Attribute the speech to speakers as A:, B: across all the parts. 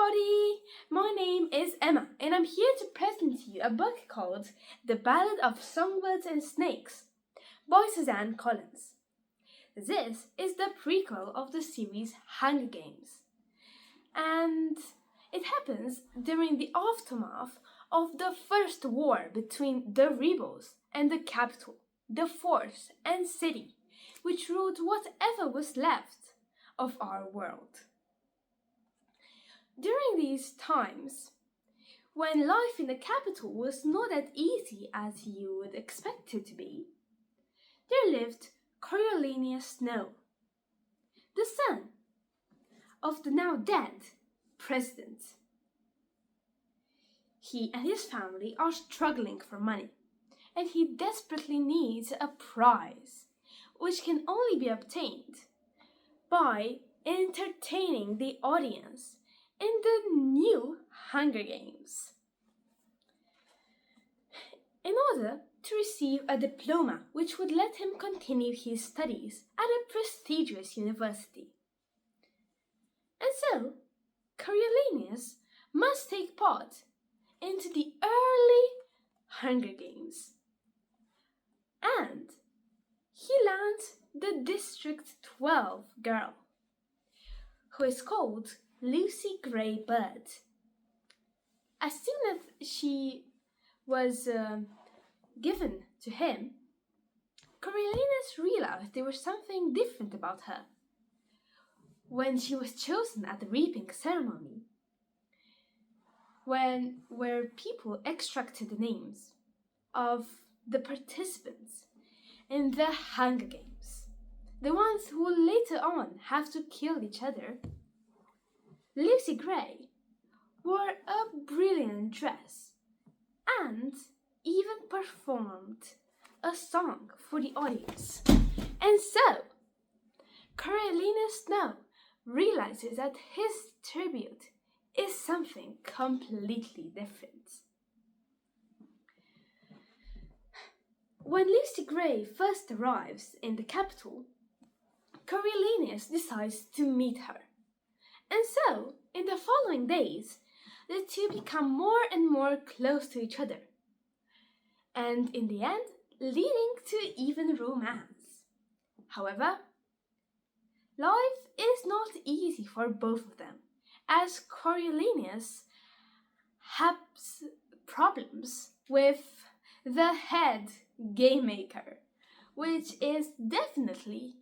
A: everybody! My name is Emma, and I'm here to present to you a book called The Ballad of Songbirds and Snakes by Suzanne Collins. This is the prequel of the series Hunger Games, and it happens during the aftermath of the first war between the rebels and the capital, the force and city, which ruled whatever was left of our world. During these times, when life in the capital was not as easy as you would expect it to be, there lived Coriolanus Snow, the son of the now dead president. He and his family are struggling for money, and he desperately needs a prize, which can only be obtained by entertaining the audience in the new Hunger Games. In order to receive a diploma which would let him continue his studies at a prestigious university. And so, Coriolanus must take part into the early Hunger Games. And he lands the District 12 girl, who is called Lucy Gray Bird. As soon as she was given to him, Coriolanus realized there was something different about her. When she was chosen at the reaping ceremony, where people extracted the names of the participants in the Hunger Games, the ones who will later on have to kill each other, Lucy Gray wore a brilliant dress and even performed a song for the audience. And so, Coriolanus Snow realizes that his tribute is something completely different. When Lucy Gray first arrives in the capital, Coriolanus decides to meet her. And so, in the following days, the two become more and more close to each other, and in the end, leading to even romance. However, life is not easy for both of them, as Coriolanus has problems with the head game maker, which is definitely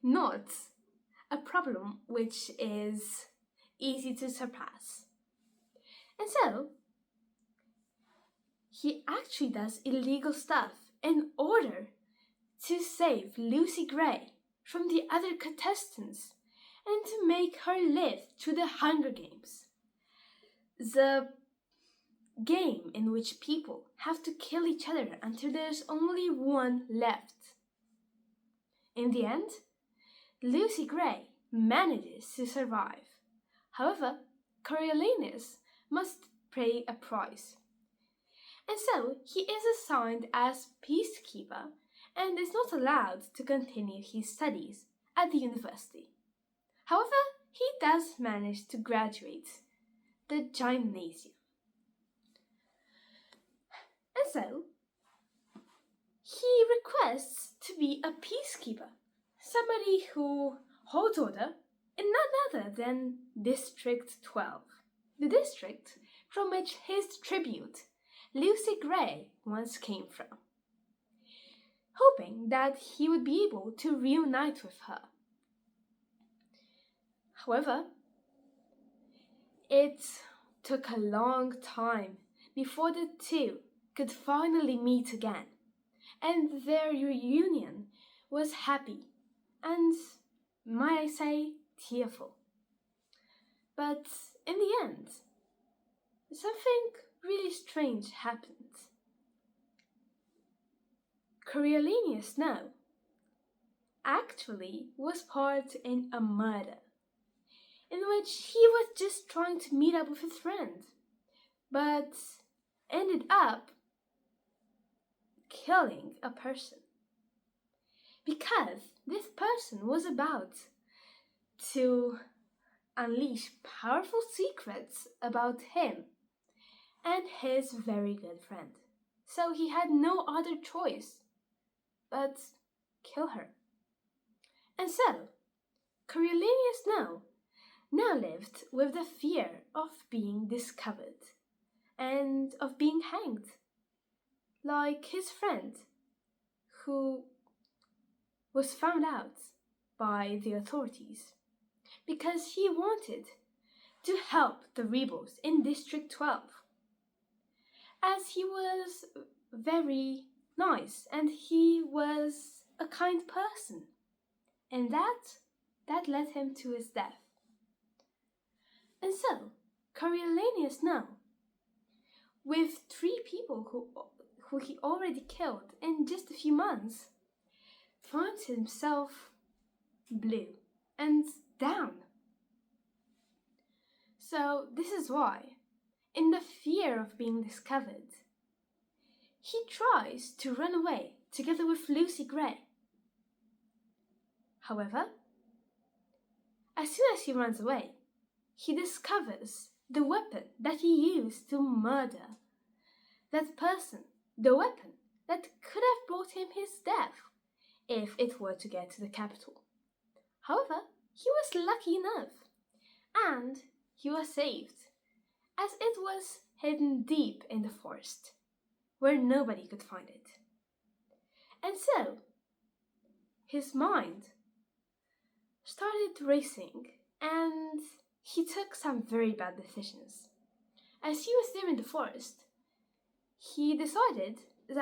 A: not a problem which is easy to surpass. And so, he actually does illegal stuff in order to save Lucy Gray from the other contestants and to make her live through the Hunger Games, the game in which people have to kill each other until there's only one left. In the end, Lucy Gray manages to survive. However, Coriolanus must pay a price. And so he is assigned as peacekeeper and is not allowed to continue his studies at the university. However, he does manage to graduate the gymnasium. And so, he requests to be a peacekeeper, somebody who holds order in none other than District 12, the district from which his tribute, Lucy Gray, once came from, hoping that he would be able to reunite with her. However, it took a long time before the two could finally meet again, and their reunion was happy and, might I say, tearful. But in the end, something really strange happened. Coriolanus Snow actually was part in a murder in which he was just trying to meet up with his friend, but ended up killing a person because this person was about to unleash powerful secrets about him and his very good friend. So he had no other choice but kill her. And so, Coriolanus now lived with the fear of being discovered and of being hanged, like his friend who was found out by the authorities because he wanted to help the rebels in District 12, as he was very nice and he was a kind person, and that led him to his death. And so Coriolanus now, with 3 people who he already killed in just a few months, finds himself blue and down. So this is why, in the fear of being discovered, he tries to run away together with Lucy Gray. However, as soon as he runs away, he discovers the weapon that he used to murder that person, the weapon that could have brought him his death if it were to get to the capital. However, he was lucky enough, and he was saved, as it was hidden deep in the forest, where nobody could find it. And so, his mind started racing, and he took some very bad decisions. As he was there in the forest, he decided that